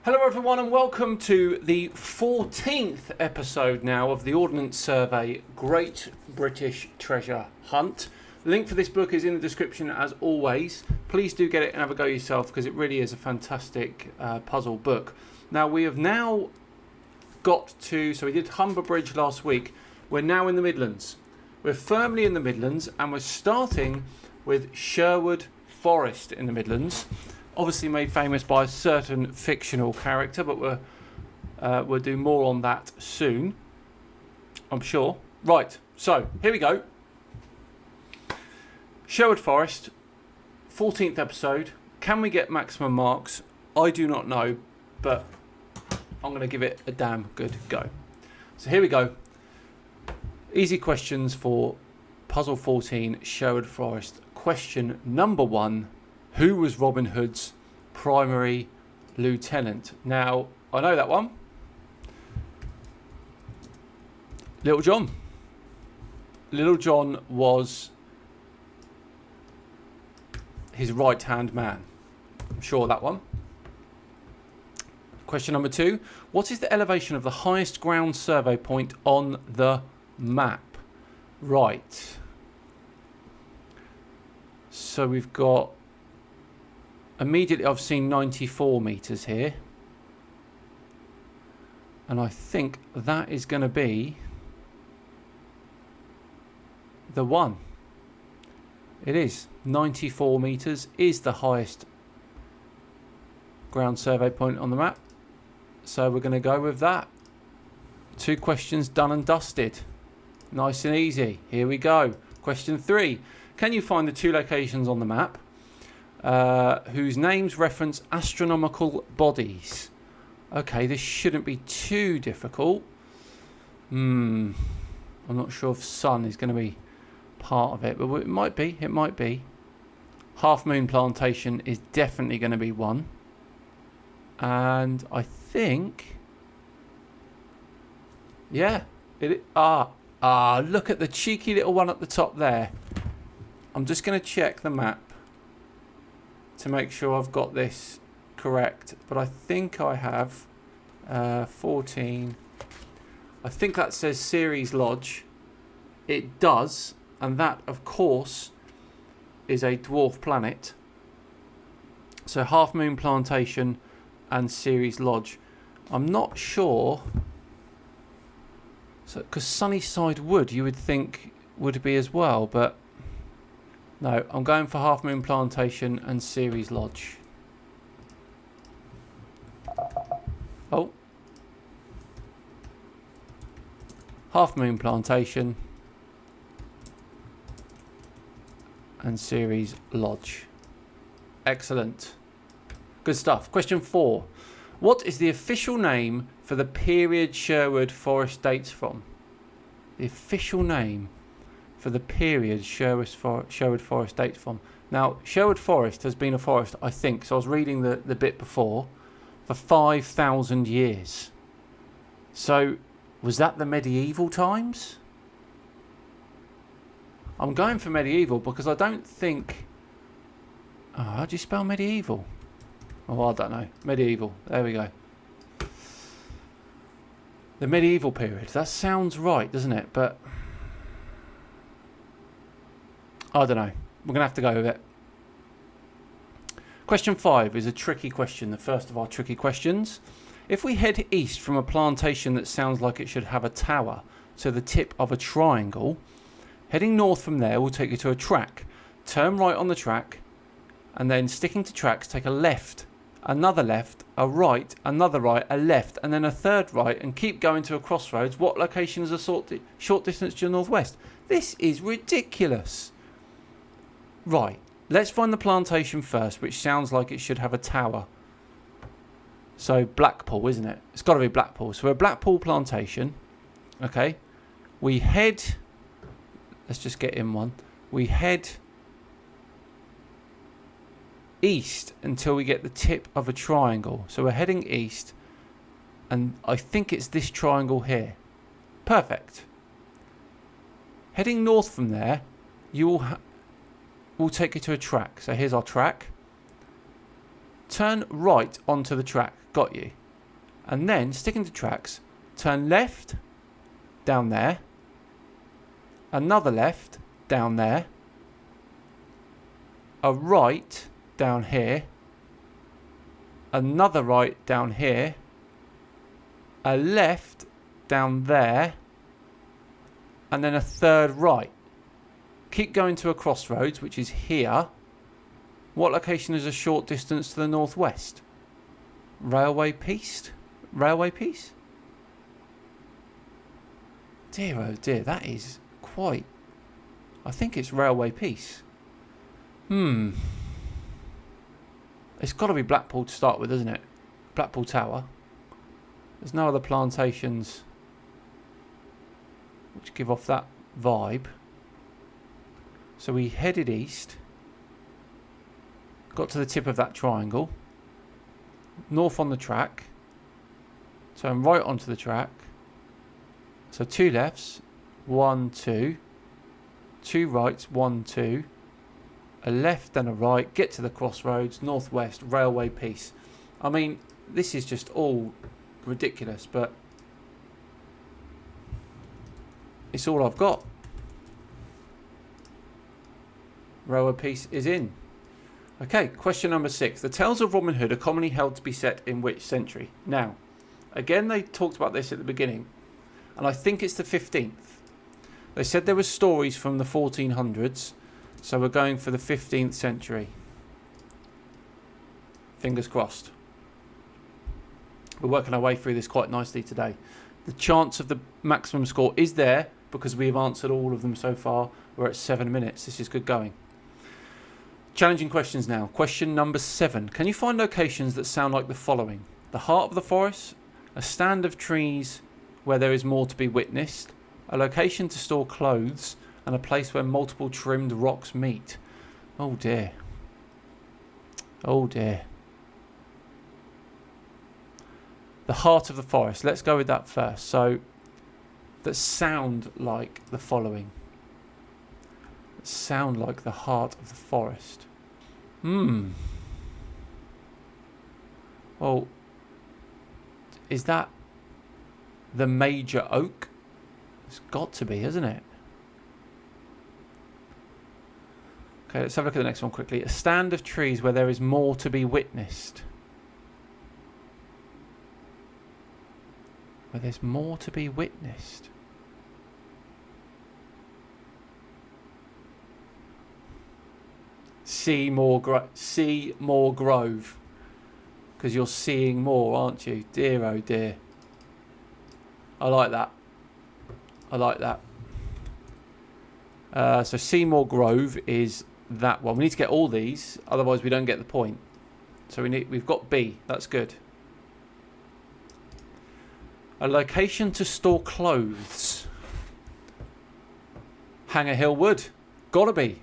Hello everyone and welcome to the 14th episode now of the Ordnance Survey Great British Treasure Hunt. The link for this book is in the description as always. Please do get it and have a go yourself because it really is a fantastic puzzle book. Now we have now got to, so we did Humber Bridge last week, we're now in the Midlands. We're firmly in the Midlands and we're starting with Sherwood Forest in the Midlands. Obviously made famous by a certain fictional character, but we'll do more on that soon, I'm sure. Right, so here we go. Sherwood Forest, 14th episode. Can we get maximum marks? I do not know, but I'm going to give it a damn good go. So here we go. Easy questions for Puzzle 14, Sherwood Forest. Question number 1. Who was Robin Hood's primary lieutenant? Now, I know that one. Little John. Little John was his right-hand man. I'm sure of that one. Question number 2. What is the elevation of the highest ground survey point on the map? Right. So we've got... Immediately I've seen 94 metres here. And I think that is going to be the one. It is. 94 metres is the highest ground survey point on the map. So we're going to go with that. 2 questions done and dusted. Nice and easy. Here we go. Question 3. Can you find the 2 locations on the map whose names reference astronomical bodies? Okay, this shouldn't be too difficult. I'm not sure if sun is going to be part of it, but it might be. It might be. Half Moon Plantation is definitely going to be one. And I think... Yeah. Look at the cheeky little one at the top there. I'm just going to check the map to make sure I've got this correct, but I think I have 14. I think that says Ceres Lodge. It does, and that of course is a dwarf planet. So Half Moon Plantation and Ceres Lodge. I'm not sure, so because Sunnyside Wood you would think would be as well, but no, I'm going for Half Moon Plantation and Ceres Lodge. Oh. Half Moon Plantation and Ceres Lodge. Excellent. Good stuff. Question 4. What is the official name for the period Sherwood Forest dates from? The official name for the period Sherwood Forest dates from. Now, Sherwood Forest has been a forest, I think, so I was reading the bit before, for 5,000 years. So, was that the medieval times? I'm going for medieval because I don't think... Oh, how do you spell medieval? Oh, I don't know. Medieval. There we go. The medieval period. That sounds right, doesn't it? But... I don't know. We're going to have to go with it. Question 5 is a tricky question, the first of our tricky questions. If we head east from a plantation that sounds like it should have a tower to the tip of a triangle, heading north from there will take you to a track. Turn right on the track, and then sticking to tracks, take a left, another left, a right, another right, a left, and then a third right, and keep going to a crossroads. What location is a short distance to the northwest? This is ridiculous. Right, let's find the plantation first, which sounds like it should have a tower. So Blackpool, isn't it? It's got to be Blackpool. So we're Blackpool Plantation. Okay. We head... Let's just get in one. We head east until we get the tip of a triangle. So we're heading east. And I think it's this triangle here. Perfect. Heading north from there, you will... will take you to a track. So here's our track. turn right onto the track. Got you. And then, sticking to tracks, turn left down there. Another left down there. A right down here. Another right down here. A left down there. And then a third right. Keep going to a crossroads, which is here. What location is a short distance to the northwest? Railway piece? Railway piece? Dear oh dear, that is quite... I think it's railway piece. It's got to be Blackpool to start with, isn't it? Blackpool Tower. There's no other plantations which give off that vibe. So we headed east. Got to the tip of that triangle. North on the track. Turn right onto the track. So 2 lefts. 1, 2. 2 rights. 1, 2. A left and a right. Get to the crossroads. Northwest. Railway piece. I mean, this is just all ridiculous, but it's all I've got. Railway piece is in. Okay, question number 6. The tales of Robin Hood are commonly held to be set in which century? Now, again, they talked about this at the beginning, and I think it's the 15th. They said there were stories from the 1400s, so we're going for the 15th century. Fingers crossed. We're working our way through this quite nicely today. The chance of the maximum score is there because we've answered all of them so far. We're at 7 minutes. This is good going. Challenging questions now. Question number 7. Can you find locations that sound like the following? The heart of the forest, a stand of trees where there is more to be witnessed, a location to store clothes, and a place where multiple trimmed rocks meet. Oh dear. Oh dear. The heart of the forest. Let's go with that first. So, that sound like the following. That sound like the heart of the forest. Well, is that the major oak? It's got to be, isn't it? Okay, let's have a look at the next one quickly. A stand of trees where there is more to be witnessed. Where there's more to be witnessed. See more grove. Because you're seeing more, aren't you? Dear oh dear. I like that. I like that. So Seymour Grove is that one. We need to get all these, otherwise we don't get the point. So we've got B. That's good. A location to store clothes. Hanger Hill Wood. Gotta be.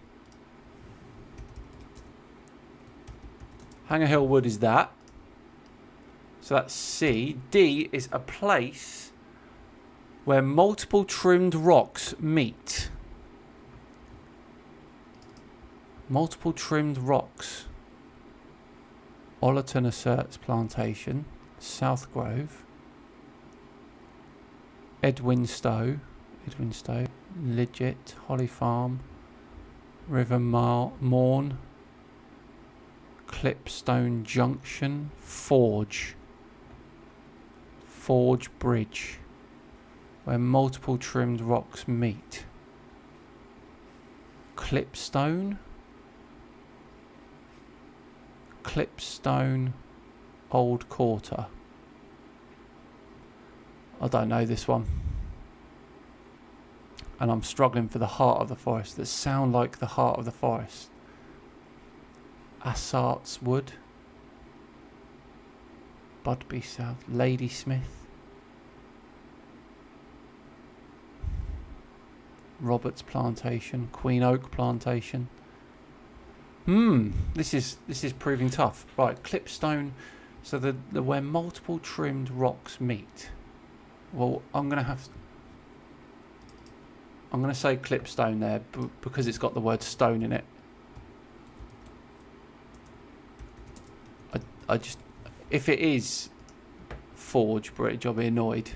Hanger Hill Wood is that. So that's C. D is a place where multiple trimmed rocks meet. Multiple trimmed rocks. Ollerton asserts plantation. South Grove. Edwinstowe, Lidget, Holly Farm, River Morn, Clipstone Junction, Forge Bridge, where multiple trimmed rocks meet. Clipstone Old Quarter. I don't know this one. And I'm struggling for the heart of the forest that sound like the heart of the forest. Assarts Wood. Budby South. Ladysmith. Roberts Plantation. Queen Oak Plantation. This is proving tough. Right, Clipstone. So the where multiple trimmed rocks meet. Well, I'm going to say Clipstone there because it's got the word stone in it. if it is Forge Bridge, I'll be annoyed.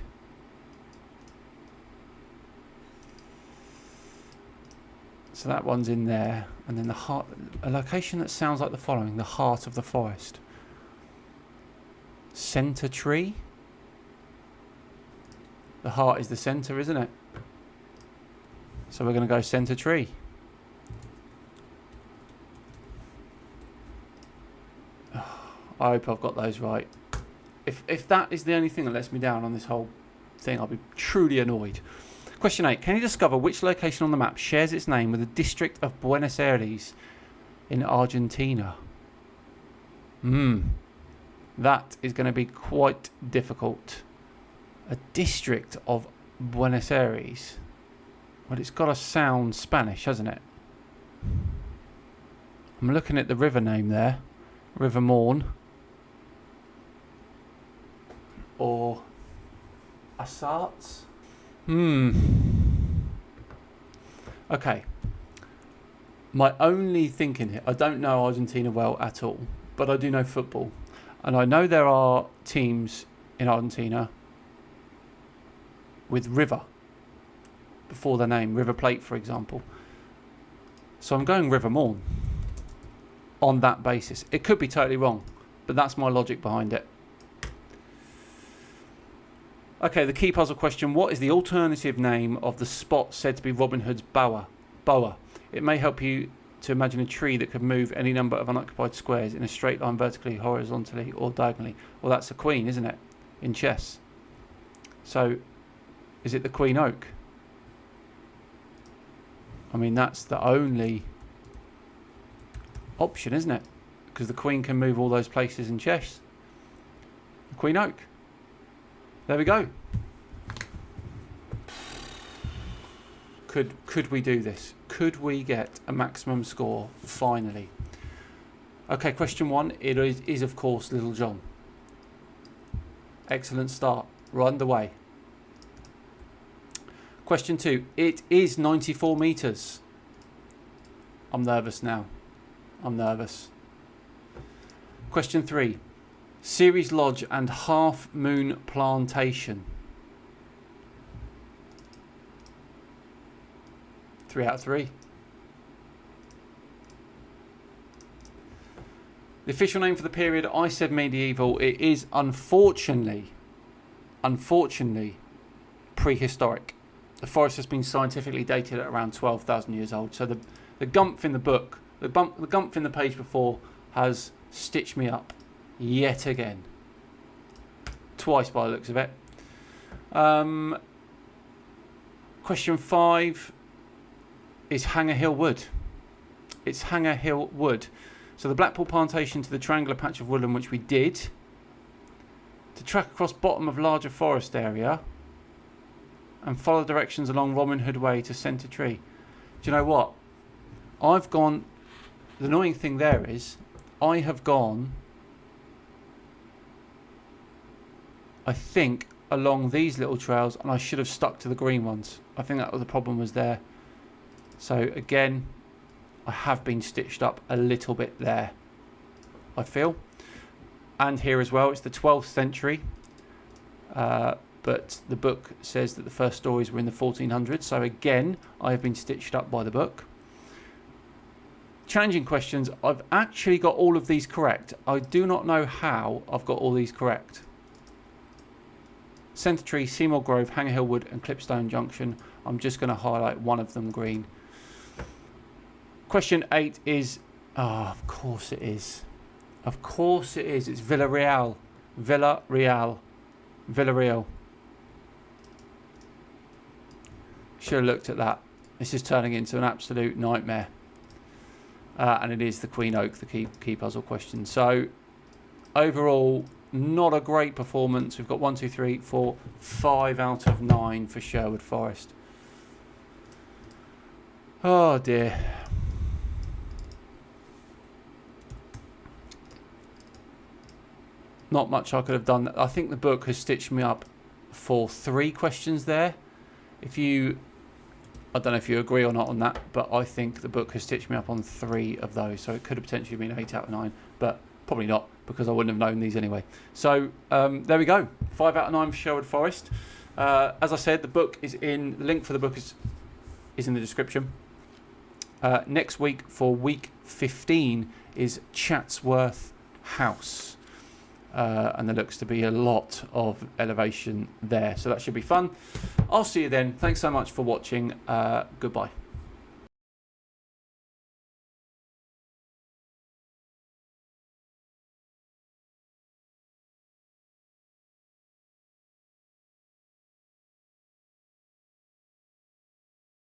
So that one's in there, and then the heart, a location that sounds like the following: the heart of the forest. Centre tree. The heart is the centre, isn't it? So we're going to go centre tree. I hope I've got those right. If that is the only thing that lets me down on this whole thing, I'll be truly annoyed. Question 8. Can you discover which location on the map shares its name with the district of Buenos Aires in Argentina? That is going to be quite difficult. A district of Buenos Aires. Well, it's got to sound Spanish, hasn't it? I'm looking at the river name there. River Morn. Or Asarts. Okay. My only thinking here, I don't know Argentina well at all, but I do know football. And I know there are teams in Argentina with River before their name. River Plate, for example. So I'm going River Morn on that basis. It could be totally wrong, but that's my logic behind it. Okay, the key puzzle question. What is the alternative name of the spot said to be Robin Hood's bower? It may help you to imagine a tree that could move any number of unoccupied squares in a straight line vertically, horizontally or diagonally. Well, that's a queen, isn't it? In chess. So, is it the Queen Oak? I mean, that's the only option, isn't it? Because the queen can move all those places in chess. The Queen Oak. There we go. Could we do this? Could we get a maximum score finally? Okay, question 1. It is of course Little John. Excellent start. We're underway. Question 2. It is 94 metres. I'm nervous now. I'm nervous. Question 3. Ceres Lodge and Half Moon Plantation. 3 out of 3. The official name for the period, I said medieval. It is unfortunately prehistoric. The forest has been scientifically dated at around 12,000 years old. So the gumph in the book, the gumph in the page before has stitched me up yet again. Twice by the looks of it. Question 5 is Hanger Hill Wood. It's Hanger Hill Wood. So the Blackpool plantation to the triangular patch of woodland which we did. To track across bottom of larger forest area. And follow directions along Robin Hood Way to Centre Tree. Do you know what? I've gone... The annoying thing there is, I have gone, I think, along these little trails, and I should have stuck to the green ones. I think that was the problem was there. So again, I have been stitched up a little bit there, I feel. And here as well, it's the 12th century. But the book says that the first stories were in the 1400s. So again, I have been stitched up by the book. Challenging questions. I've actually got all of these correct. I do not know how I've got all these correct. Centre Tree, Seymour Grove, Hanger Hill Wood and Clipstone Junction. I'm just going to highlight one of them green. Question 8 is... of course it is. Of course it is. It's Villarreal. Villarreal. Should have looked at that. This is turning into an absolute nightmare. And it is the Queen Oak, the key puzzle question. So, overall, not a great performance. We've got 1, 2, 3, 4, 5 out of 9 for Sherwood Forest. Oh dear. Not much I could have done. I think the book has stitched me up for 3 questions there. I don't know if you agree or not on that, but I think the book has stitched me up on 3 of those. So it could have potentially been 8 out of 9, but probably not. because I wouldn't have known these anyway. So there we go. 5 out of 9 for Sherwood Forest. As I said, the link for the book is in the description. Next week for week 15 is Chatsworth House. And there looks to be a lot of elevation there. So that should be fun. I'll see you then. Thanks so much for watching. Goodbye.